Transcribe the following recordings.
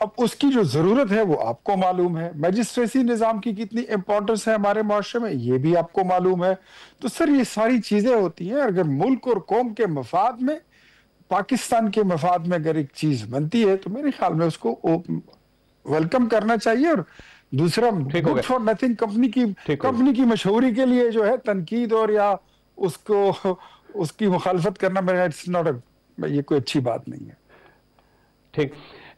اب اس کی جو ضرورت ہے وہ آپ کو معلوم ہے، میجسٹریسی نظام کی کتنی امپورٹنس ہے ہمارے معاشرے میں یہ بھی آپ کو معلوم ہے. تو سر یہ ساری چیزیں ہوتی ہیں، اگر ملک اور قوم کے مفاد میں، پاکستان کے مفاد میں اگر ایک چیز بنتی ہے تو میرے خیال میں اس کو ویلکم کرنا چاہیے. اور دوسرا، گڈ فار نتھنگ کمپنی کی مشہوری کے لیے جو ہے تنقید اور یا اس کی مخالفت کرنا، میرا اٹس ناٹ یہ کوئی اچھی بات نہیں ہے. ٹھیک.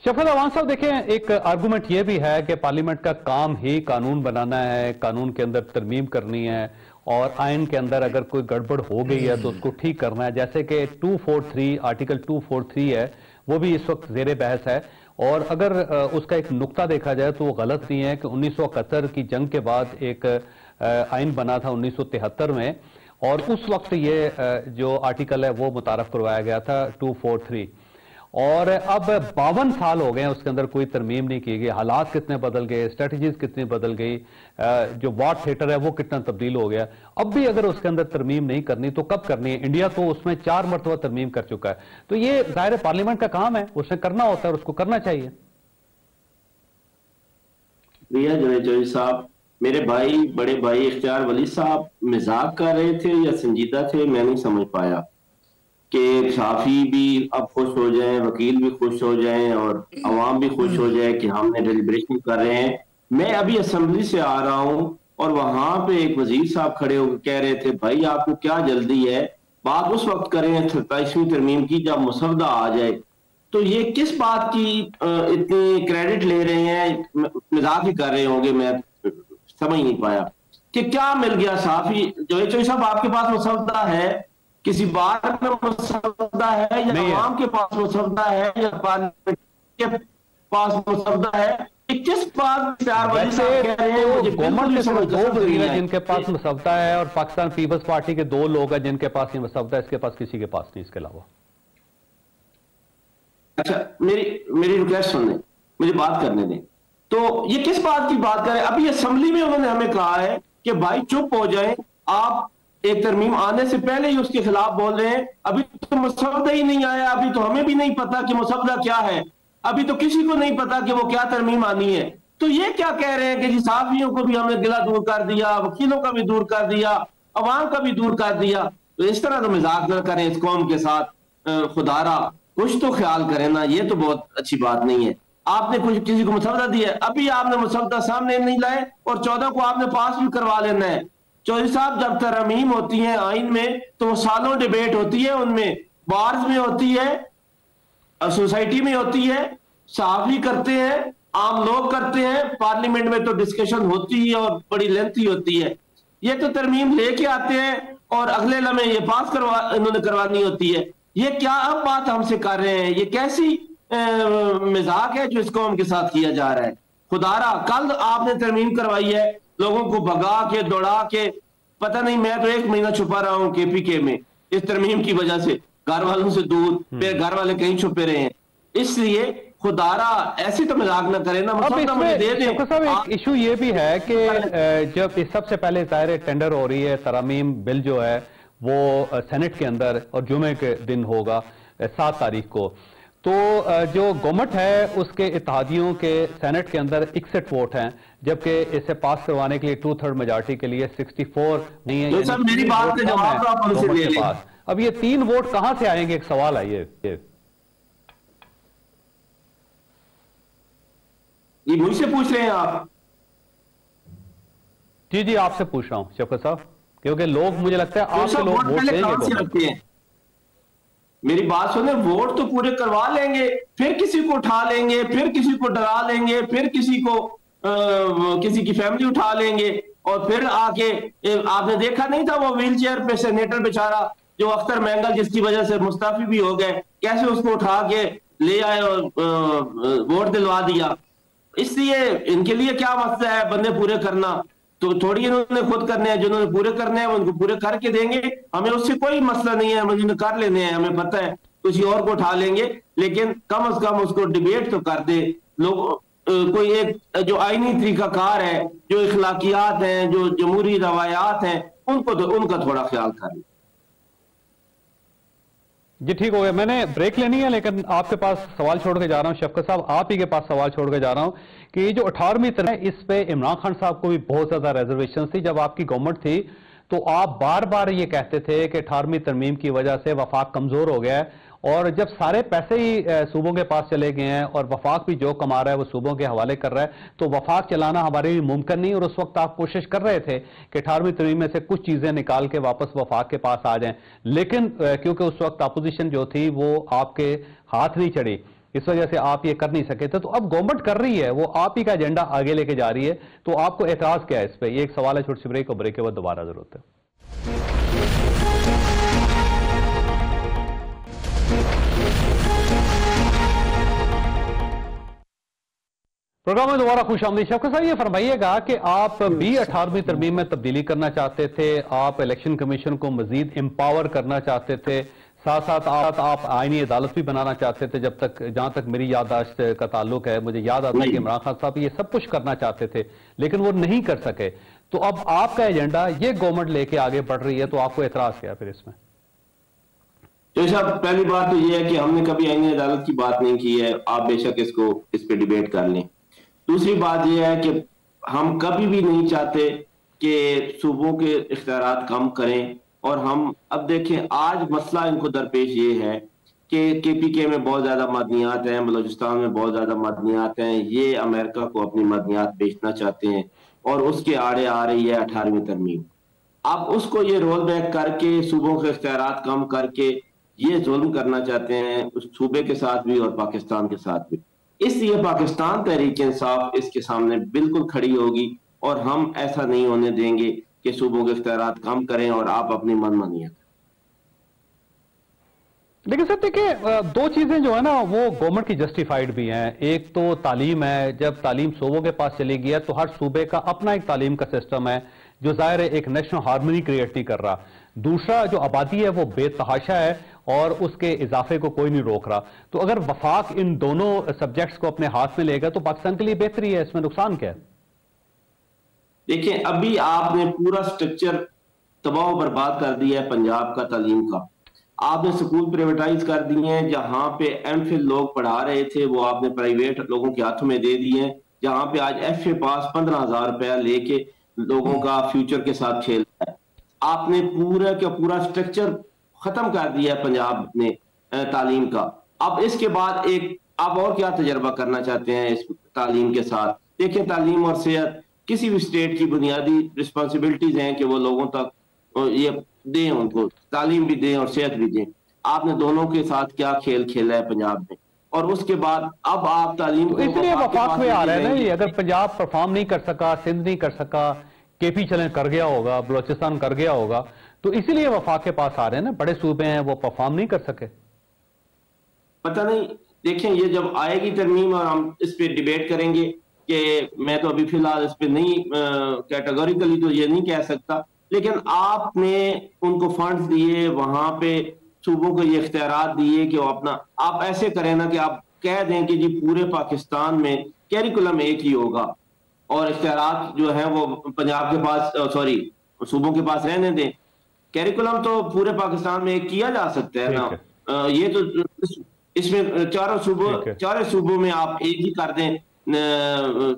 شفقت اعوان صاحب دیکھیں، ایک آرگومنٹ یہ بھی ہے کہ پارلیمنٹ کا کام ہی قانون بنانا ہے، قانون کے اندر ترمیم کرنی ہے، اور آئین کے اندر اگر کوئی گڑبڑ ہو گئی ہے تو اس کو ٹھیک کرنا ہے. جیسے کہ 243 آرٹیکل 243 ہے، وہ بھی اس وقت زیر بحث ہے. اور اگر اس کا ایک نقطہ دیکھا جائے تو وہ غلط نہیں ہے کہ 1971 کی جنگ کے بعد ایک آئین بنا تھا 1973 میں، اور اس وقت یہ جو آرٹیکل ہے وہ متعارف کروایا گیا تھا 243. اور اب 52 سال ہو گئے ہیں اس کے اندر کوئی ترمیم نہیں کی گئی. حالات کتنے بدل گئے، اسٹریٹجیز کتنی بدل گئی، جو وار تھیٹر ہے وہ کتنا تبدیل ہو گیا. اب بھی اگر اس کے اندر ترمیم نہیں کرنی تو کب کرنی ہے؟ انڈیا تو اس میں 4 مرتبہ ترمیم کر چکا ہے. تو یہ ظاہر پارلیمنٹ کا کام ہے، اس نے کرنا ہوتا ہے اور اس کو کرنا چاہیے. جوید صاحب، میرے بھائی، بڑے بھائی اختیار ولی صاحب مذاق کر رہے تھے یا سنجیدہ تھے، میں نہیں سمجھ پایا. کہ صحافی بھی اب خوش ہو جائیں، وکیل بھی خوش ہو جائیں، اور عوام بھی خوش ہو جائے کہ ہم نے ڈیلیبریشن کر رہے ہیں. میں ابھی اسمبلی سے آ رہا ہوں اور وہاں پہ ایک وزیر صاحب کھڑے ہو کے کہہ رہے تھے بھائی آپ کو کیا جلدی ہے، بات اس وقت کریں 27ویں ترمیم کی جب مسودہ آ جائے. تو یہ کس بات کی اتنی کریڈٹ لے رہے ہیں؟ مذاق ہی کر رہے ہوں گے، میں سمجھ نہیں پایا کہ کیا مل گیا. صحافی جو صاحب آپ کے پاس مسودہ ہے، کسی بات میں مسودہ ہے، یا عوام کے پاس مسودہ ہے، یا پارلیمنٹ کے پاس مسودہ ہے؟ کس بات گورنمنٹ کے صرف 2 وزیر ہیں جن کے پاس مسودہ ہے، اور پاکستان پیپلز پارٹی کے 2 لوگ ہیں جن کے پاس یہ مسودہ ہے، اس کے پاس کسی کے پاس نہیں اس کے علاوہ. اچھا، میری ریکویسٹ سنیں، مجھے بات کرنے دیں. تو یہ کس بات کی بات کریں؟ ابھی اسمبلی میں انہوں نے ہمیں کہا ہے کہ بھائی چپ ہو جائیں، آپ ایک ترمیم آنے سے پہلے ہی اس کے خلاف بول رہے ہیں. ابھی تو مسودہ ہی نہیں آیا، ابھی تو ہمیں بھی نہیں پتا کہ مسودہ کیا ہے، ابھی تو کسی کو نہیں پتا کہ وہ کیا ترمیم آنی ہے. تو یہ کیا کہہ رہے ہیں کہ جی صحافیوں کو بھی ہم نے گلہ دور کر دیا، وکیلوں کا بھی دور کر دیا، عوام کا بھی دور کر دیا. تو اس طرح تو مذاق نہ کریں اس قوم کے ساتھ. خدا را کچھ تو خیال کریں نا، یہ تو بہت اچھی بات نہیں ہے. آپ نے کچھ کسی کو مسودہ دیا ہے، ابھی آپ نے مسودہ سامنے نہیں لائے اور 14 کو آپ نے پاس بھی کروا لینا ہے. چودھری صاحب، جب ترمیم ہوتی ہیں آئین میں تو وہ سالوں ڈیبیٹ ہوتی ہے، ان میں بارز میں ہوتی ہے، سوسائٹی میں ہوتی ہے، صحافی کرتے ہیں، عام لوگ کرتے ہیں، پارلیمنٹ میں تو ڈسکشن ہوتی ہے اور بڑی لینتھی ہوتی ہے. یہ تو ترمیم لے کے آتے ہیں اور اگلے لمحے یہ پاس انہوں نے کروانی ہوتی ہے. یہ کیا اب بات ہم سے کر رہے ہیں؟ یہ کیسی مذاق ہے جو اس قوم کے ساتھ کیا جا رہا ہے؟ خدا را کل آپ نے ترمیم کروائی ہے، لوگوں کو بھگا کے دوڑا کے، پتہ نہیں، میں تو 1 مہینہ چھپا رہا ہوں کے پی کے میں اس ترمیم کی وجہ سے، گھر والوں سے دور، پھر گھر والے کہیں چھپے رہے ہیں. اس لیے خدا را ایسی تو مذاق نہ کرے نا. ایک ایشو یہ بھی ہے کہ جب سب سے پہلے ظاہر ٹینڈر ہو رہی ہے، ترامیم بل جو ہے وہ سینٹ کے اندر، اور جمعے کے دن ہوگا 7 تاریخ کو. تو جو گورنمنٹ ہے اس کے اتحادیوں کے سینٹ کے اندر 61 ووٹ ہیں، جبکہ اسے پاس کروانے کے لیے 2/3 میجارٹی کے لیے 64 نہیں ہے. میری بات کا جواب آپ ہم سے لے لیں. اب یہ 3 ووٹ کہاں سے آئیں گے؟ ایک سوال ہے یہ. یہ مجھ سے پوچھ رہے ہیں آپ؟ جی آپ سے پوچھ رہا ہوں شفقت صاحب، کیونکہ لوگ، مجھے لگتا ہے آپ کے لوگ ووٹ دیں گے. میری بات سنیں، ووٹ تو پورے کروا لیں گے، پھر کسی کو اٹھا لیں گے، پھر کسی کو ڈرا لیں گے، پھر کسی کو کسی کی فیملی اٹھا لیں گے، اور پھر آ کے آپ نے دیکھا نہیں تھا وہ ویل چیئر پہ سینیٹر بیچارہ جو اختر مینگل، جس کی وجہ سے مستعفی بھی ہو گئے، کیسے اس کو اٹھا کے لے آئے اور ووٹ دلوا دیا. اس لیے ان کے لیے کیا مسئلہ ہے بندے پورے کرنا؟ تو تھوڑی انہوں نے خود کرنے ہیں، جنہوں نے پورے کرنے ہیں ان کو پورے کر کے دیں گے. ہمیں اس سے کوئی مسئلہ نہیں ہے، ہم انہوں نے کر لینے ہیں، ہمیں پتہ ہے کسی اور کو اٹھا لیں گے، لیکن کم از کم اس کو ڈیبیٹ تو کر دے لوگ. کوئی ایک جو آئینی طریقہ کار ہے، جو اخلاقیات ہیں، جو جمہوری روایات ہیں، ان کا تھوڑا خیال کر لیں. جی ٹھیک ہو گیا، میں نے بریک لینی ہے لیکن آپ کے پاس سوال چھوڑ کے جا رہا ہوں شفقت صاحب، آپ ہی کے پاس سوال چھوڑ کے جا رہا ہوں کہ یہ جو 18ویں ترمیم ہے اس پہ عمران خان صاحب کو بھی بہت زیادہ ریزرویشن تھی جب آپ کی گورنمنٹ تھی، تو آپ بار بار یہ کہتے تھے کہ 18ویں ترمیم کی وجہ سے وفاق کمزور ہو گیا ہے، اور جب سارے پیسے ہی صوبوں کے پاس چلے گئے ہیں اور وفاق بھی جو کما رہا ہے وہ صوبوں کے حوالے کر رہا ہے، تو وفاق چلانا ہمارے لیے ممکن نہیں، اور اس وقت آپ کوشش کر رہے تھے کہ 18ویں ترمیم میں سے کچھ چیزیں نکال کے واپس وفاق کے پاس آ جائیں، لیکن کیونکہ اس وقت اپوزیشن جو تھی وہ آپ کے ہاتھ نہیں چڑھی، اس وجہ سے آپ یہ کر نہیں سکے تھے، تو اب گورنمنٹ کر رہی ہے، وہ آپ ہی کا ایجنڈا آگے لے کے جا رہی ہے، تو آپ کو اعتراض کیا ہے اس پہ؟ یہ ایک سوال ہے، چھوٹی سی بریک، اور بریک کے بعد دوبارہ ضرورت ہے۔ پروگرام میں دوبارہ خوش آمدید۔ شفقت صاحب یہ فرمائیے گا کہ آپ بھی 18ویں ترمیم میں تبدیلی کرنا چاہتے تھے، آپ الیکشن کمیشن کو مزید امپاور کرنا چاہتے تھے، ساتھ ساتھ آپ آئینی عدالت بھی بنانا چاہتے تھے، جہاں تک میری یادداشت کا تعلق ہے مجھے یاد آتا ہے کہ عمران خان صاحب یہ سب کچھ کرنا چاہتے تھے لیکن وہ نہیں کر سکے، تو اب آپ کا ایجنڈا یہ گورنمنٹ لے کے آگے بڑھ رہی ہے، تو آپ کو اعتراض کیا پھر اس میں؟ صاحب پہلی بات تو یہ ہے کہ ہم نے کبھی آئینی عدالت کی بات نہیں کی ہے، آپ بے شک اس پہ ڈیبیٹ کر لیں۔ دوسری بات یہ ہے کہ ہم کبھی بھی نہیں چاہتے کہ صوبوں کے اختیارات کم کریں، اور ہم اب دیکھیں آج مسئلہ ان کو درپیش یہ ہے کہ کے پی کے میں بہت زیادہ معدنیات ہیں، بلوچستان میں بہت زیادہ معدنیات ہیں، یہ امریکہ کو اپنی معدنیات بیچنا چاہتے ہیں، اور اس کے آڑے آ رہی ہے 18ویں ترمیم۔ اب اس کو یہ رول بیک کر کے صوبوں کے اختیارات کم کر کے یہ ظلم کرنا چاہتے ہیں اس صوبے کے ساتھ بھی اور پاکستان کے ساتھ بھی، اس لیے پاکستان تحریک انصاف اس کے سامنے بالکل کھڑی ہوگی، اور ہم ایسا نہیں ہونے دیں گے کہ صوبوں کے اختیارات کم کریں اور آپ اپنی من مانیت۔ لیکن سر دیکھیں دو چیزیں جو ہے نا وہ گورنمنٹ کی جسٹیفائیڈ بھی ہیں، ایک تو تعلیم ہے، جب تعلیم صوبوں کے پاس چلی گئی ہے تو ہر صوبے کا اپنا ایک تعلیم کا سسٹم ہے جو ظاہر ہے ایک نیشنل ہارمونی کریٹ نہیں کر رہا، دوسرا جو آبادی ہے وہ بے تحاشا ہے اور اس کے اضافے کو کوئی نہیں روک رہا، تو اگر وفاق ان دونوں سبجیکٹس کو اپنے ہاتھ میں لے گا تو پاکستان کے لیے بہتری ہے، اس میں نقصان کیا ہے؟ دیکھیں ابھی آپ نے پورا سٹرکچر تباہ و برباد کر دیا ہے پنجاب کا تعلیم کا، آپ نے سکول پرائیویٹائز کر دیے ہیں، جہاں پہ ایم فل لوگ پڑھا رہے تھے وہ آپ نے پرائیویٹ لوگوں کے ہاتھوں میں دے دیے ہیں، جہاں پہ آج ایف اے پاس 15,000 روپیہ لے کے لوگوں کا فیوچر کے ساتھ کھیل رہا ہے۔ آپ نے پورا کا پورا سٹرکچر ختم کر دیا ہے پنجاب نے تعلیم کا، اب اس کے بعد آپ اور کیا تجربہ کرنا چاہتے ہیں اس تعلیم کے ساتھ؟ دیکھیں تعلیم اور صحت کسی بھی اسٹیٹ کی بنیادی رسپانسبلٹیز ہیں کہ وہ لوگوں تک یہ دیں، ان کو تعلیم بھی دیں اور صحت بھی دیں، آپ نے دونوں کے ساتھ کیا کھیل کھیلا ہے پنجاب میں؟ اور اس کے بعد اب آپ تعلیم کو اس لیے وفاق میں آ رہا ہے نا، یہ اگر پنجاب پرفارم نہیں کر سکا، سندھ نہیں کر سکا، کے پی چلیں کر گیا ہوگا، بلوچستان کر گیا ہوگا، تو اسی لیے وفاق کے پاس آ رہے ہیں نا، بڑے صوبے ہیں وہ پرفارم نہیں کر سکے۔ پتہ نہیں، دیکھیں یہ جب آئے گی ترمیم اور ہم اس پہ ڈیبیٹ کریں گے، کہ میں تو ابھی فی الحال اس پہ نہیں کیٹیگوریکلی تو یہ نہیں کہہ سکتا، لیکن آپ نے ان کو فنڈز دیے، وہاں پہ صوبوں کو یہ اختیارات دیے کہ وہ اپنا، آپ ایسے کریں نا کہ آپ کہہ دیں کہ جی پورے پاکستان میں کیریکولم ایک ہی ہوگا اور اختیارات جو ہیں وہ پنجاب کے پاس صوبوں کے پاس رہنے دیں، کیریکولم تو پورے پاکستان میں ایک کیا جا سکتا ہے نا، یہ تو اس میں چاروں صوبوں میں آپ ایک ہی کر دیں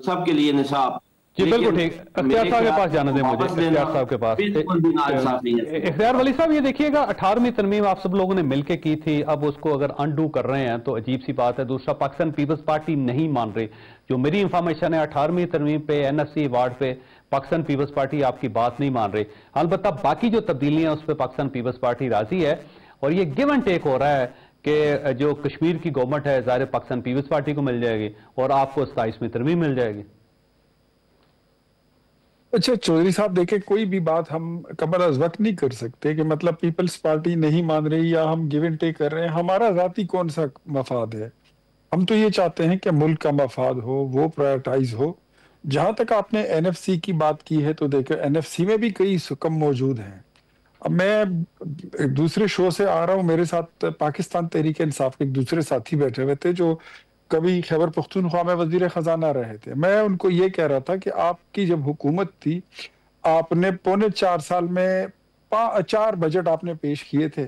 سب کے لیے نصاب۔ جی بالکل ٹھیک، اختیار صاحب کے پاس جانا دیں مجھے، اختیار صاحب کے پاس۔ اختیار ولی صاحب یہ دیکھیے گا 18ویں ترمیم آپ سب لوگوں نے مل کے کی تھی، اب اس کو اگر انڈو کر رہے ہیں تو عجیب سی بات ہے۔ دوسرا پاکستان پیپلز پارٹی نہیں مان رہی، جو میری انفارمیشن ہے 18ویں ترمیم پہ این ایف سی ایوارڈ پہ پاکستان پیپلز پارٹی آپ کی بات نہیں مان رہی، البتہ باقی جو تبدیلیاں اس پہ پاکستان پیپلز پارٹی راضی ہے، اور یہ گیو اینڈ ٹیک ہو رہا ہے کہ جو کشمیر کی گورنمنٹ ہے ظاہر پاکستان پیپلز پارٹی کو مل جائے گی اور آپ کو 27ویں ترمیم مل جائے گی۔ اچھا چودھری صاحب دیکھیں، کوئی بھی بات ہم قبل از وقت نہیں کر سکتے کہ مطلب پیپلز پارٹی نہیں مان رہی یا ہم گیو اینڈ ٹیک کر رہے ہیں، ہمارا ذاتی کون سا مفاد ہے؟ ہم تو یہ چاہتے ہیں کہ ملک کا مفاد ہو، وہ پرائرٹائز ہو۔ جہاں تک آپ نے این ایف سی کی بات کی ہے تو دیکھیں این ایف سی میں بھی کئی سکم موجود ہیں۔ اب میں دوسرے شو سے آ رہا ہوں، میرے ساتھ پاکستان تحریک انصاف کے ایک دوسرے ساتھی بیٹھے ہوئے تھے جو کبھی خیبر پختونخوا میں وزیر خزانہ رہے تھے۔ میں ان کو یہ کہہ رہا تھا کہ آپ کی جب حکومت تھی، آپ نے 4.25 سال میں 4 بجٹ آپ نے پیش کیے تھے،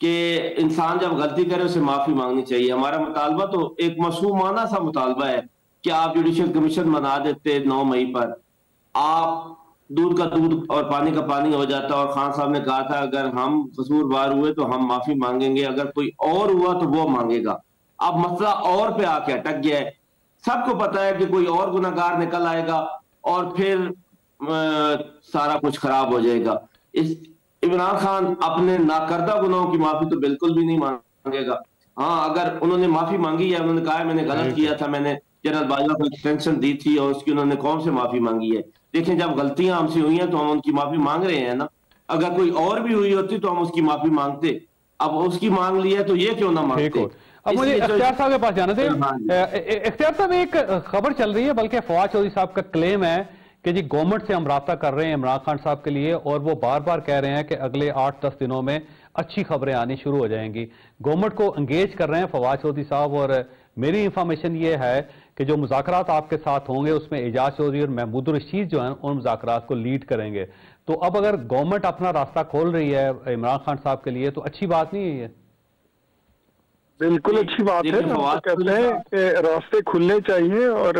کہ انسان جب غلطی کرے اسے معافی مانگنی چاہیے. ہمارا مطالبہ تو ایک معصومانہ سا مطالبہ ہے کہ آپ جوڈیشل کمیشن بنا دیتے 9 مئی پر, آپ دودھ کا دودھ اور پانی کا پانی ہو جاتا. اور خان صاحب نے کہا تھا اگر ہم قصوروار ہوئے تو ہم معافی مانگیں گے, اگر کوئی اور ہوا تو وہ مانگے گا. اب مسئلہ اور پہ آ کے اٹک گیا ہے. سب کو پتا ہے کہ کوئی اور گناہگار نکل آئے گا اور پھر سارا کچھ خراب ہو جائے گا. عمران خان اپنے ناکردہ گناہوں کی معافی تو بالکل بھی نہیں مانگے گا. ہاں اگر انہوں نے معافی مانگی ہے, انہوں نے کہا ہے میں نے غلط کیا تھا, میں نے جنرل باجوہ کو ایکسٹینشن دی تھی اور اس کی انہوں نے قوم سے معافی مانگی ہے. دیکھیں جب غلطیاں ہم سے ہوئی ہیں تو ہم ان کی معافی مانگ رہے ہیں نا. اگر کوئی اور بھی ہوئی ہوتی تو ہم اس کی معافی مانگتے. اب اس کی مانگ لی ہے تو یہ کیوں نہ مانگتے. اب مجھے اختیار صاحب کے پاس جانا تھے. اختیار صاحب ایک خبر چل رہی ہے, بلکہ فواد چودھری صاحب کا کلیم ہے کہ جی گورنمنٹ سے ہم رابطہ کر رہے ہیں عمران خان صاحب کے لیے, اور وہ بار بار کہہ رہے ہیں کہ اگلے 8-10 دنوں میں اچھی خبریں آنی شروع ہو جائیں گی. گورنمنٹ کو انگیج کر رہے ہیں فواد چودھری صاحب, اور میری انفارمیشن یہ ہے کہ جو مذاکرات آپ کے ساتھ ہوں گے اس میں اعجاز چودھری اور محمود الرشید جو ہیں ان مذاکرات کو لیڈ کریں گے. تو اب اگر گورنمنٹ اپنا راستہ کھول رہی ہے عمران خان صاحب کے لیے تو اچھی بات نہیں ہے یہ؟ بالکل اچھی بات ہے. ہم کہتے ہیں کہ راستے کھلنے چاہیے, اور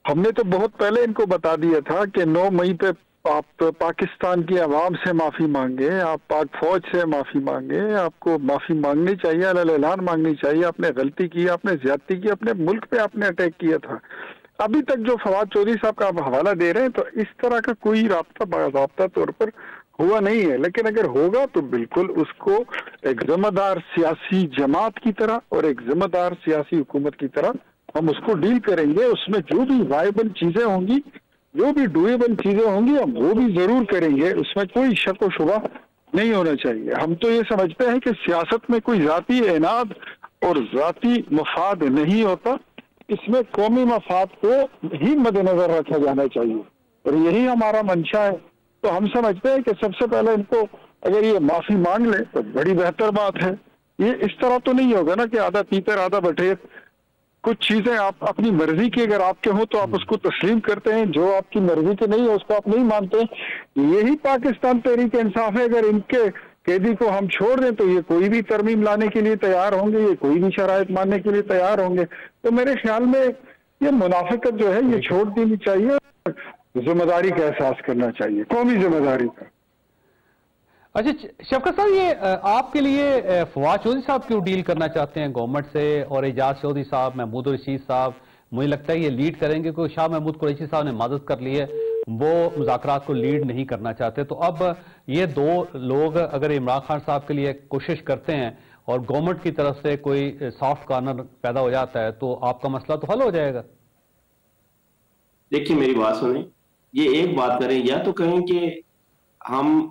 ہم نے تو بہت پہلے ان کو بتا دیا تھا کہ 9 مئی پہ آپ پاکستان کی عوام سے معافی مانگے, آپ پاک فوج سے معافی مانگے, آپ کو معافی مانگنی چاہیے, علی اعلان مانگنی چاہیے. آپ نے غلطی کی, آپ نے زیادتی کی, اپنے ملک پہ آپ نے اٹیک کیا تھا. ابھی تک جو فواد چودھری صاحب کا آپ حوالہ دے رہے ہیں تو اس طرح کا کوئی رابطہ باضابطہ طور پر ہوا نہیں ہے. لیکن اگر ہوگا تو بالکل اس کو ایک ذمہ دار سیاسی جماعت کی طرح اور ایک ذمہ دار سیاسی حکومت کی طرح ہم اس کو ڈیل کریں گے. اس میں جو بھی وائبل چیزیں ہوں گی, جو بھی ڈویبل چیزیں ہوں گی, ہم وہ بھی ضرور کریں گے. اس میں کوئی شک و شبہ نہیں ہونا چاہیے. ہم تو یہ سمجھتے ہیں کہ سیاست میں کوئی ذاتی اناد اور ذاتی مفاد نہیں ہوتا, اس میں قومی مفاد کو ہی مد نظر رکھا جانا چاہیے, اور یہی ہمارا منشا ہے. تو ہم سمجھتے ہیں کہ سب سے پہلے ان کو اگر یہ معافی مانگ لے تو بڑی بہتر بات ہے. یہ اس طرح تو نہیں ہوگا نا کہ آدھا پیتر آدھا بٹیر. کچھ چیزیں آپ اپنی مرضی کی اگر آپ کے ہوں تو آپ اس کو تسلیم کرتے ہیں, جو آپ کی مرضی کے نہیں ہے اس کو آپ نہیں مانتے. یہی پاکستان تحریک انصاف ہے. اگر ان کے قیدی کو ہم چھوڑ دیں تو یہ کوئی بھی ترمیم لانے کے لیے تیار ہوں گے, یہ کوئی بھی شرائط ماننے کے لیے تیار ہوں گے. تو میرے خیال میں یہ منافقت جو ہے یہ چھوڑ دینی چاہیے, ذمہ داری کا احساس کرنا چاہیے, قومی ذمہ داری کا. اچھا شفقت صاحب, یہ آپ کے لیے فواد چودھری صاحب کیوں ڈیل کرنا چاہتے ہیں گورنمنٹ سے, اور اعجاز چودھری صاحب, محمود الرشید صاحب مجھے لگتا ہے یہ لیڈ کریں گے, کوئی شاہ محمود قریشی صاحب نے مدد کر لی ہے, وہ مذاکرات کو لیڈ نہیں کرنا چاہتے. تو اب یہ دو لوگ اگر عمران خان صاحب کے لیے کوشش کرتے ہیں اور گورنمنٹ کی طرف سے کوئی سافٹ کارنر پیدا ہو جاتا ہے تو آپ کا مسئلہ تو حل ہو جائے گا. دیکھیے میری بات سنیں, یہ ایک بات کریں, یا تو کہیں کہ ہم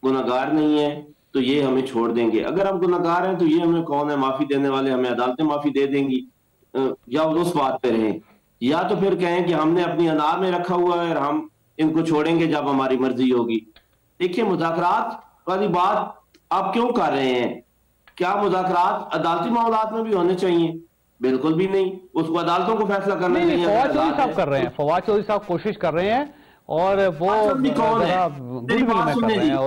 گناہگار نہیں ہیں تو یہ ہمیں چھوڑ دیں گے, اگر ہم گناہگار ہیں تو یہ ہمیں کون ہے معافی دینے والے, ہمیں عدالتیں معافی دے دیں گی, یا اس بات پہ رہیں. یا تو پھر کہیں کہ ہم نے اپنی انا میں رکھا ہوا ہے اور ہم ان کو چھوڑیں گے جب ہماری مرضی ہوگی. دیکھیے مذاکرات والی بات آپ کیوں کر رہے ہیں؟ کیا مذاکرات عدالتی معاملات میں بھی ہونے چاہیے؟ بالکل بھی نہیں, اس کو عدالتوں کو فیصلہ کرنا چاہیے. فواد چودھری صاحب کر رہے ہیں, فواد چودھری صاحب کوشش کر رہے ہیں, اور وہ اور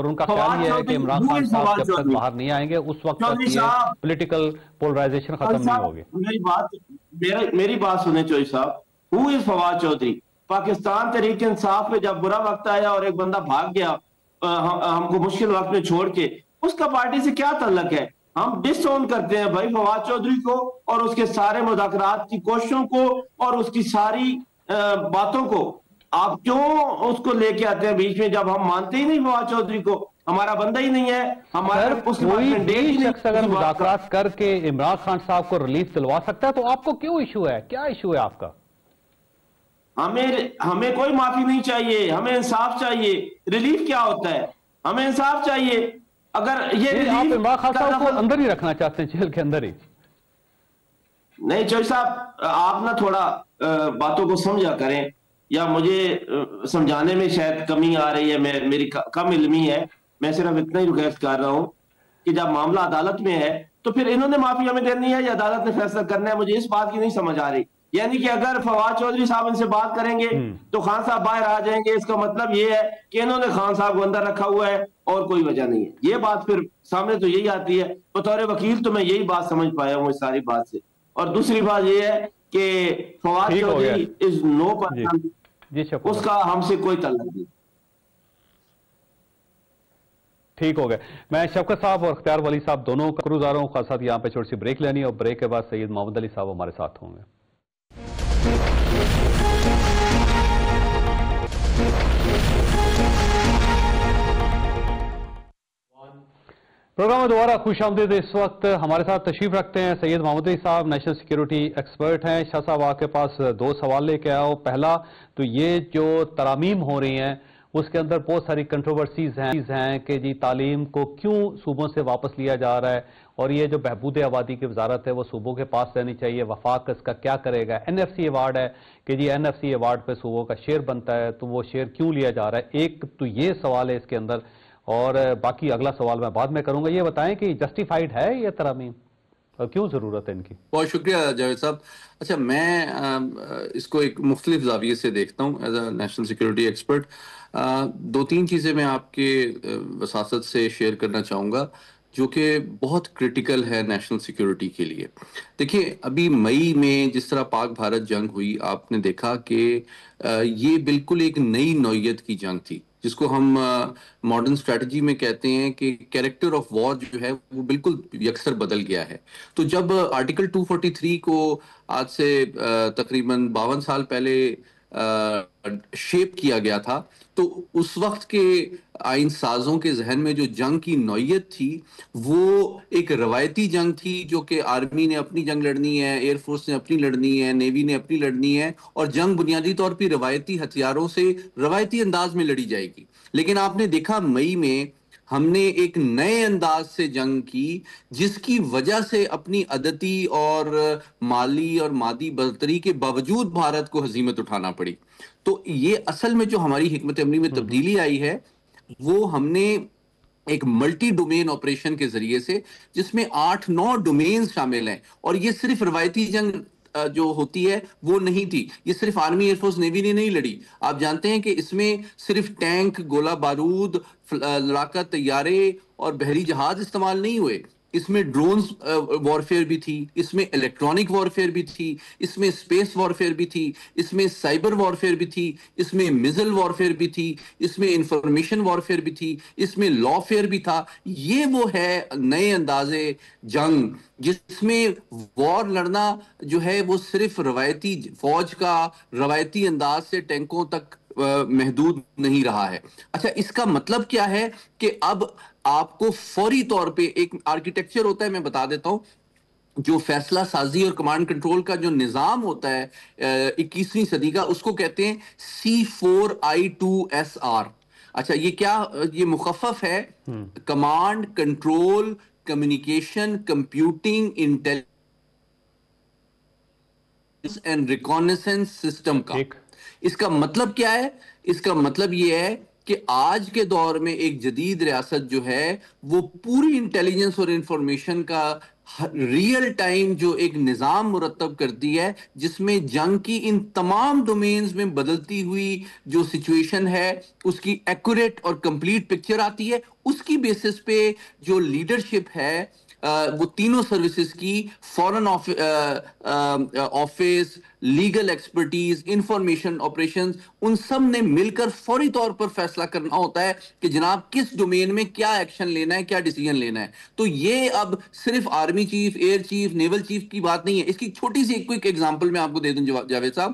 ان کا خیال یہ ہے کہ عمران خان صاحب جب تک باہر نہیں آئیں گے اس وقت تک یہ پولیٹیکل پولرائزیشن ختم نہیں ہوگی. میری بات سنیں چودھری صاحب, ہو از فواد چودھری؟ پاکستان تحریک انصاف میں جب برا وقت آیا اور ایک بندہ بھاگ گیا ہم کو مشکل وقت میں چھوڑ کے, اس کا پارٹی سے کیا تعلق ہے؟ ہم ڈس اون کرتے ہیں بھائی فواد چودھری کو اور اس کے سارے مذاکرات کی کوششوں کو اور اس کی ساری باتوں کو. آپ کیوں اس کو لے کے آتے ہیں بیچ میں جب ہم مانتے ہی نہیں فواد چودھری کو, ہمارا بندہ ہی نہیں ہے, ہمارا کوئی شخص اگر مذاکرات کر کے عمران خان صاحب کو ریلیف دلوا سکتا ہے تو آپ کو کیوں ایشو ہے, کیا ایشو ہے آپ کا؟ ہمیں کوئی معافی نہیں چاہیے, ہمیں انصاف چاہیے. ریلیف کیا ہوتا ہے؟ ہمیں انصاف چاہیے. اگر یہ آپ عمران خان صاحب کو اندر ہی رکھنا چاہتے ہیں, جیل کے اندر ہی؟ نہیں چودھری صاحب, آپ نا تھوڑا باتوں کو سمجھا کریں, یا مجھے سمجھانے میں شاید کمی آ رہی ہے, میری کم علمی ہے. میں صرف اتنا ہی ریکویسٹ کر رہا ہوں کہ جب معاملہ عدالت میں ہے تو پھر انہوں نے معافی ہمیں دینی ہے یا عدالت نے فیصلہ کرنا ہے؟ مجھے اس بات کی نہیں سمجھ آ رہی. یعنی کہ اگر فواد چودھری صاحب ان سے بات کریں گے تو خان صاحب باہر آ جائیں گے، اس کا مطلب یہ ہے کہ انہوں نے خان صاحب کو اندر رکھا ہوا ہے اور کوئی وجہ نہیں ہے. یہ بات پھر سامنے تو یہی آتی ہے. بطور وکیل تو میں یہی بات سمجھ پایا ہوں اس ساری بات سے. اور دوسری بات یہ ہے کہ فواد چودھری از نو پرسن، اس کا ہم سے کوئی تعلق نہیں. ٹھیک ہو گیا. میں شفقت صاحب اور اختیار ولی صاحب دونوں کا گزارا ہوں. خاص ساتھ یہاں پہ چھوٹی سی بریک لینی ہے اور بریک کے بعد سید محمد علی صاحب ہمارے ساتھ ہوں گے. پروگرام میں دوبارہ خوش آمدید. اس وقت ہمارے ساتھ تشریف رکھتے ہیں سید محمد علی صاحب، نیشنل سیکیورٹی ایکسپرٹ ہیں. شاہ صاحب آپ کے پاس دو سوال لے کے آیا ہوں. پہلا تو یہ جو ترامیم ہو رہی ہیں اس کے اندر بہت ساری کنٹروورسیز ہیں کہ جی تعلیم کو کیوں صوبوں سے واپس لیا جا رہا ہے، اور یہ جو بہبود آبادی کی وزارت ہے وہ صوبوں کے پاس رہنی چاہیے. وفاق اس کا کیا کرے گا؟ این ایف سی ایوارڈ ہے کہ جی این ایف سی ایوارڈ پہ صوبوں کا شیئر بنتا ہے، تو وہ شیئر کیوں لیا جا رہا ہے؟ ایک تو یہ سوال ہے اس کے اندر، اور باقی اگلا سوال میں بعد میں کروں گا. یہ بتائیں کہ جسٹیفائیڈ ہے یہ ترامیم اور کیوں ضرورت ہے ان کی؟ بہت شکریہ جاوید صاحب. اچھا، میں اس کو ایک مختلف زاویے سے دیکھتا ہوں as a national security expert. دو تین چیزیں میں آپ کے وساطت سے شیئر کرنا چاہوں گا جو کہ بہت کرٹیکل ہے نیشنل سیکیورٹی کے لیے. دیکھیے، ابھی مئی میں جس طرح پاک بھارت جنگ ہوئی، آپ نے دیکھا کہ یہ بالکل ایک نئی نوعیت کی جنگ تھی جس کو ہم ماڈرن اسٹریٹجی میں کہتے ہیں کہ کیریکٹر آف وار جو ہے وہ بالکل یکسر بدل گیا ہے. تو جب آرٹیکل 243 کو آج سے تقریباً 52 سال پہلے شیپ کیا گیا تھا، تو اس وقت کے آئین سازوں کے ذہن میں جو جنگ کی نوعیت تھی وہ ایک روایتی جنگ تھی، جو کہ آرمی نے اپنی جنگ لڑنی ہے، ایئر فورس نے اپنی لڑنی ہے، نیوی نے اپنی لڑنی ہے، اور جنگ بنیادی طور پہ روایتی ہتھیاروں سے روایتی انداز میں لڑی جائے گی. لیکن آپ نے دیکھا مئی میں ہم نے ایک نئے انداز سے جنگ کی جس کی وجہ سے اپنی عددی اور مالی اور مادی برتری کے باوجود بھارت کو ہزیمت اٹھانا پڑی. تو یہ اصل میں جو ہماری حکمت عملی میں تبدیلی آئی ہے وہ ہم نے ایک ملٹی ڈومین آپریشن کے ذریعے سے، جس میں 8-9 ڈومینز شامل ہیں. اور یہ صرف روایتی جنگ جو ہوتی ہے وہ نہیں تھی، یہ صرف آرمی، ایئر فورس، نیوی نے نہیں لڑی. آپ جانتے ہیں کہ اس میں صرف ٹینک، گولہ بارود، لڑاکا طیارے اور بحری جہاز استعمال نہیں ہوئے. اس میں ڈرونز وارفیئر بھی تھی، اس میں الیکٹرانک وارفیئر بھی تھی، اس میں اسپیس وارفیئر بھی تھی، اس میں سائبر وارفیئر بھی تھی، اس میں میزل وارفیئر بھی تھی، اس میں انفارمیشن وارفیئر بھی تھی، اس میں لا فیئر بھی تھا. یہ وہ ہے نئے اندازے جنگ جس میں وار لڑنا جو ہے وہ صرف روایتی فوج کا روایتی انداز سے ٹینکوں تک محدود نہیں رہا ہے. اچھا، اس کا مطلب کیا ہے کہ اب آپ کو فوری طور پہ ایک آرکیٹیکچر ہوتا ہے، میں بتا دیتا ہوں، جو فیصلہ سازی اور کمانڈ کنٹرول کا جو نظام ہوتا ہے 21ویں صدی کا، اس کو کہتے ہیں C4I2SR. اچھا، یہ کیا؟ یہ مخفف ہے command control communication computing intelligence and reconnaissance system کا. اس کا مطلب کیا ہے؟ اس کا مطلب یہ ہے کہ آج کے دور میں ایک جدید ریاست جو ہے وہ پوری انٹیلیجنس اور انفارمیشن کا ریئل ٹائم جو ایک نظام مرتب کرتی ہے، جس میں جنگ کی ان تمام ڈومینز میں بدلتی ہوئی جو سچویشن ہے اس کی ایکوریٹ اور کمپلیٹ پکچر آتی ہے. اس کی بیسس پہ جو لیڈرشپ ہے وہ تینوں سروسز کی، foreign office, legal expertise, information operations, ان سب نے مل کر فوری طور پر فیصلہ کرنا ہوتا ہے کہ جناب کس ڈومین میں کیا ایکشن لینا ہے، کیا ڈیسیجن لینا ہے. تو یہ اب صرف army chief, air chief, naval chief کی بات نہیں ہے. اس کی چھوٹی سی ایک کوئک ایگزامپل میں آپ کو دے دوں جاوید صاحب.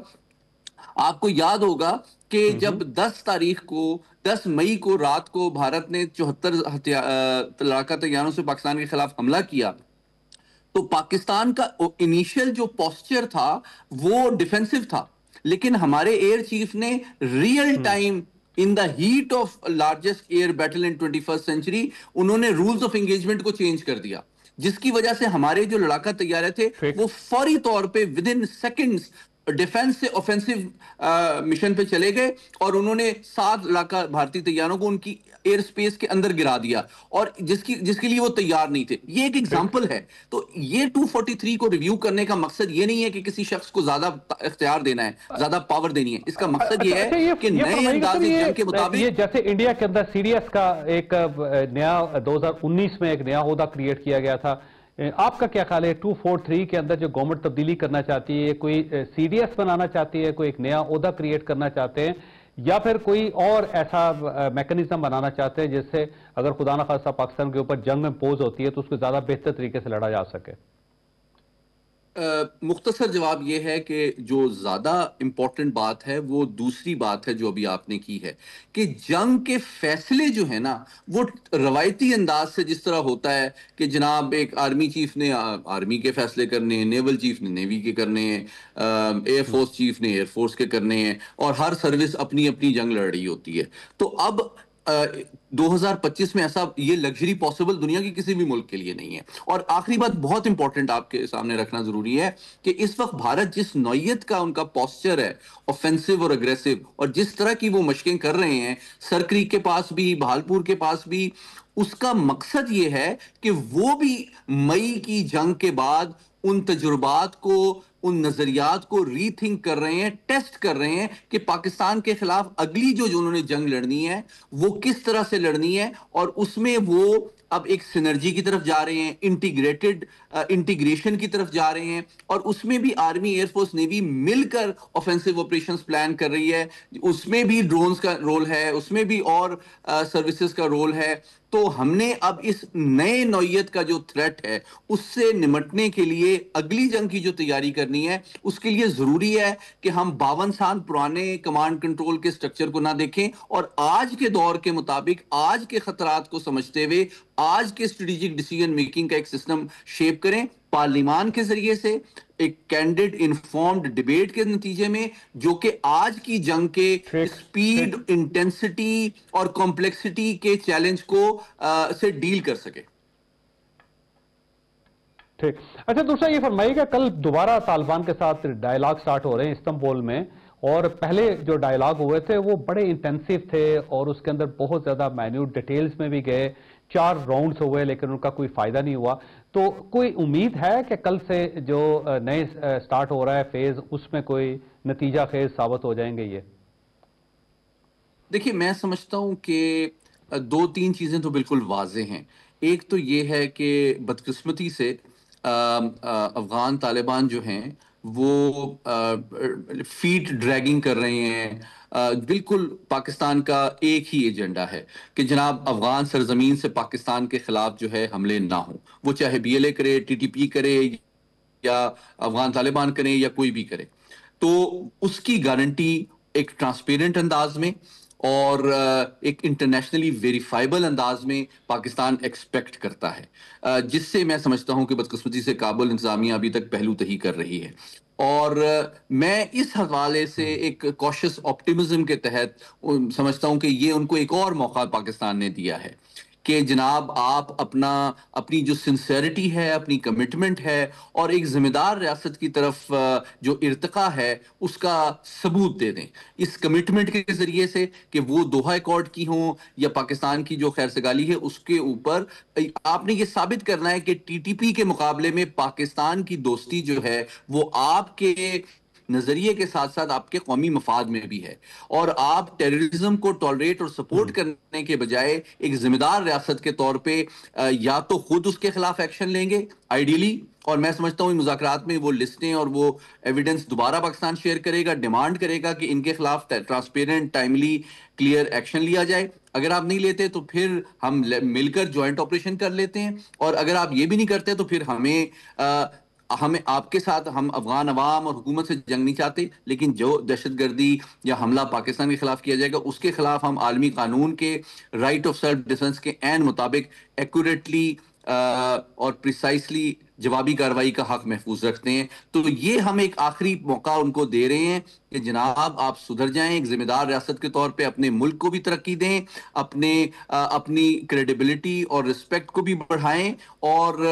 آپ کو یاد ہوگا کہ جب 10 مئی کو رات کو بھارت نے 74 لڑاکا طیاروں سے پاکستان کے خلاف حملہ کیا، تو پاکستان کا انیشل جو پوسچر تھا وہ ڈیفینسو تھا، لیکن ہمارے ایئر چیف نے real time in the heat of largest air battle in 21st century انہوں نے رولز آف انگیجمنٹ کو چینج کر دیا، جس کی وجہ سے ہمارے جو لڑاکا طیارے تھے وہ فوری طور پہ ودن سیکنڈز ڈیفنس سے آفینسو مشن پہ چلے گئے اور انہوں نے 7 لاکھ بھارتی طیاروں کو ان کی ایئر سپیس کے اندر گرا دیا، اور جس کے لیے وہ تیار نہیں تھے. یہ ایک ایگزامپل ہے. تو یہ 243 کو ریویو کرنے کا مقصد یہ نہیں ہے کہ کسی شخص کو زیادہ اختیار دینا ہے، زیادہ پاور دینی ہے. اس کا مقصد یہ ہے کہ نئے انداز جنگ کے مطابق، جیسے انڈیا کے اندر سی ڈی ایس کا ایک نیا 2019 میں ایک نیا عہدہ کریٹ کیا گیا تھا، آپ کا کیا خیال ہے 243 کے اندر جو گورنمنٹ تبدیلی کرنا چاہتی ہے، کوئی سی ڈی ایس بنانا چاہتی ہے، کوئی ایک نیا عہدہ کریٹ کرنا چاہتے ہیں، یا پھر کوئی اور ایسا میکنزم بنانا چاہتے ہیں جس سے اگر خدا نخواستہ پاکستان کے اوپر جنگ امپوز ہوتی ہے تو اس کو زیادہ بہتر طریقے سے لڑا جا سکے؟ مختصر جواب یہ ہے کہ جو زیادہ امپورٹنٹ بات ہے وہ دوسری بات ہے جو ابھی آپ نے کی ہے، کہ جنگ کے فیصلے جو ہیں نا وہ روایتی انداز سے جس طرح ہوتا ہے کہ جناب ایک آرمی چیف نے آرمی کے فیصلے کرنے ہیں، نیول چیف نے نیوی کے کرنے ہیں، ایئر فورس چیف نے ایئر فورس کے کرنے ہیں، اور ہر سروس اپنی اپنی جنگ لڑ رہی ہوتی ہے. تو اب 2025 میں ایسا یہ لگژری پاسبل دنیا کی کسی بھی ملک کے لیے نہیں ہے. اور آخری بات بہت امپورٹنٹ آپ کے سامنے رکھنا ضروری ہے کہ اس وقت بھارت جس نوعیت کا ان کا پوسچر ہے اوفینسو اور اگریسو، اور جس طرح کی وہ مشقیں کر رہے ہیں سر کریک کے پاس بھی، بہالپور کے پاس بھی، اس کا مقصد یہ ہے کہ وہ بھی مئی کی جنگ کے بعد ان تجربات کو، ان نظریات کو ری تھنک کر رہے ہیں، ٹیسٹ کر رہے ہیں کہ پاکستان کے خلاف اگلی جو انہوں نے جنگ لڑنی ہے وہ کس طرح سے لڑنی ہے. اور اس میں وہ اب ایک سینرجی کی طرف جا رہے ہیں، انٹیگریشن کی طرف جا رہے ہیں، اور اس میں بھی آرمی، ایئر فورس، نیوی مل کر آفینسو آپریشنز پلان کر رہی ہے. اس میں بھی ڈرونز کا رول ہے، اس میں بھی اور سروسز کا رول ہے. تو ہم نے اب اس نئے نوعیت کا جو تھریٹ ہے اس سے نمٹنے کے لیے اگلی جنگ کی جو تیاری کرنی ہے، اس کے لیے ضروری ہے کہ ہم 52 سال پرانے کمانڈ کنٹرول کے سٹرکچر کو نہ دیکھیں، اور آج کے دور کے مطابق، آج کے خطرات کو سمجھتے ہوئے، آج کے اسٹریٹجک ڈیسیژن میکنگ کا ایک سسٹم شیپ کریں، پارلیمان کے ذریعے سے ایک کینڈیڈ انفارمڈ ڈیبیٹ کے نتیجے میں، جو کہ آج کی جنگ کے سپیڈ، انٹینسٹی اور کمپلیکسٹی کے چیلنج کو سے ڈیل کر سکے. ٹھیک. اچھا، دوسرا یہ فرمائیے کہ کل دوبارہ طالبان کے ساتھ ڈائیلاگ سٹارٹ ہو رہے ہیں استنبول میں، اور پہلے جو ڈائیلاگ ہوئے تھے وہ بڑے انٹینسیو تھے اور اس کے اندر بہت زیادہ مائنیوٹ ڈیٹیلز میں بھی گئے. 4 راؤنڈز ہوئے لیکن ان کا کوئی فائدہ نہیں ہوا. تو کوئی امید ہے کہ کل سے جو نئے سٹارٹ ہو رہا ہے فیز، اس میں کوئی نتیجہ خیز ثابت ہو جائیں گے؟ یہ دیکھیے، میں سمجھتا ہوں کہ 2-3 چیزیں تو بالکل واضح ہیں. ایک تو یہ ہے کہ بدقسمتی سے افغان طالبان جو ہیں وہ فیٹ ڈریگنگ کر رہے ہیں. بالکل پاکستان کا ایک ہی ایجنڈا ہے کہ جناب افغان سرزمین سے پاکستان کے خلاف جو ہے حملے نہ ہوں، وہ چاہے بی ایل اے کرے، ٹی ٹی پی کرے، یا افغان طالبان کریں، یا کوئی بھی کرے. تو اس کی گارنٹی ایک ٹرانسپیرنٹ انداز میں اور ایک انٹرنیشنلی ویریفائبل انداز میں پاکستان ایکسپیکٹ کرتا ہے، جس سے میں سمجھتا ہوں کہ بدقسمتی سے کابل انتظامیہ ابھی تک پہلو تہی کر رہی ہے. اور میں اس حوالے سے ایک کوشس آپٹیمزم کے تحت سمجھتا ہوں کہ یہ ان کو ایک اور موقع پاکستان نے دیا ہے کہ جناب آپ اپنی جو سنسیریٹی ہے، اپنی کمٹمنٹ ہے، اور ایک ذمہ دار ریاست کی طرف جو ارتقاء ہے اس کا ثبوت دے دیں اس کمٹمنٹ کے ذریعے سے، کہ وہ دوحہ ایکارڈ کی ہوں یا پاکستان کی جو خیر سگالی ہے اس کے اوپر آپ نے یہ ثابت کرنا ہے کہ ٹی ٹی پی کے مقابلے میں پاکستان کی دوستی جو ہے وہ آپ کے نظریے کے ساتھ ساتھ آپ کے قومی مفاد میں بھی ہے، اور آپ ٹیررزم کو ٹالریٹ اور سپورٹ کرنے کے بجائے ایک ذمہ دار ریاست کے طور پہ یا تو خود اس کے خلاف ایکشن لیں گے آئیڈیلی، اور میں سمجھتا ہوں ان مذاکرات میں وہ لسٹیں اور وہ ایویڈنس دوبارہ پاکستان شیئر کرے گا، ڈیمانڈ کرے گا کہ ان کے خلاف ٹرانسپیرنٹ، ٹائملی، کلیئر ایکشن لیا جائے. اگر آپ نہیں لیتے تو پھر ہم مل کر جوائنٹ آپریشن کر لیتے ہیں، اور اگر آپ یہ بھی نہیں کرتے تو پھر ہمیں آپ کے ساتھ، ہم افغان عوام اور حکومت سے جنگ نہیں چاہتے، لیکن جو دہشت گردی یا حملہ پاکستان کے خلاف کیا جائے گا اس کے خلاف ہم عالمی قانون کے رائٹ آف سیلف ڈیفنس کے عین مطابق ایکوریٹلی اور پریسائسلی جوابی کارروائی کا حق محفوظ رکھتے ہیں. تو یہ ہم ایک آخری موقع ان کو دے رہے ہیں کہ جناب آپ سدھر جائیں، ایک ذمہ دار ریاست کے طور پہ اپنے ملک کو بھی ترقی دیں، اپنی کریڈیبلٹی اور رسپیکٹ کو بھی بڑھائیں، اور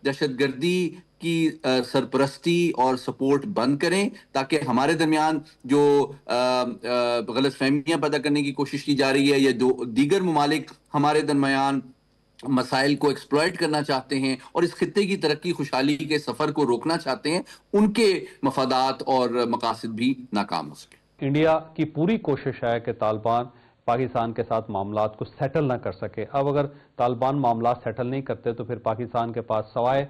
دہشت گردی کی سرپرستی اور سپورٹ بند کریں تاکہ ہمارے درمیان جو غلط فہمیاں پیدا کرنے کی کوشش کی جا رہی ہے یا جو دیگر ممالک ہمارے درمیان مسائل کو ایکسپلائٹ کرنا چاہتے ہیں اور اس خطے کی ترقی خوشحالی کے سفر کو روکنا چاہتے ہیں، ان کے مفادات اور مقاصد بھی ناکام ہو سکے۔ انڈیا کی پوری کوشش ہے کہ طالبان پاکستان کے ساتھ معاملات کو سیٹل نہ کر سکے۔ اب اگر طالبان معاملات سیٹل نہیں کرتے تو پھر پاکستان کے پاس سوائے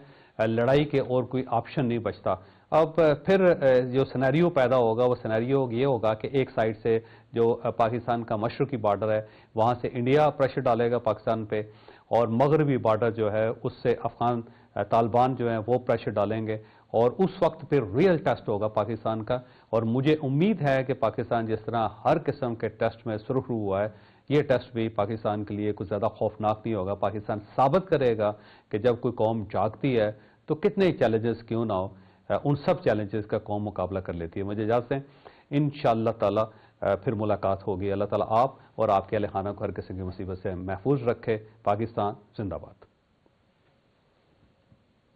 لڑائی کے اور کوئی آپشن نہیں بچتا۔ اب پھر جو سینیریو پیدا ہوگا وہ سینیریو یہ ہوگا کہ ایک سائڈ سے جو پاکستان کا مشرقی بارڈر ہے وہاں سے انڈیا پریشر ڈالے گا پاکستان پہ، اور مغربی بارڈر جو ہے اس سے افغان طالبان جو ہیں وہ پریشر ڈالیں گے، اور اس وقت پھر ریئل ٹیسٹ ہوگا پاکستان کا۔ اور مجھے امید ہے کہ پاکستان جس طرح ہر قسم کے ٹیسٹ میں سرخرو ہوا ہے، یہ ٹیسٹ بھی پاکستان کے لیے کچھ زیادہ خوفناک نہیں ہوگا۔ پاکستان ثابت کرے گا کہ جب کوئی قوم جاگتی ہے تو کتنے چیلنجز کیوں نہ ہو، ان سب چیلنجز کا قوم مقابلہ کر لیتی ہے۔ مجھے اجازت دیں، انشاءاللہ تعالی پھر ملاقات ہوگی۔ اللہ تعالیٰ آپ اور آپ کے اہل خانہ کو ہر قسم کی مصیبت سے محفوظ رکھے۔ پاکستان زندہ باد۔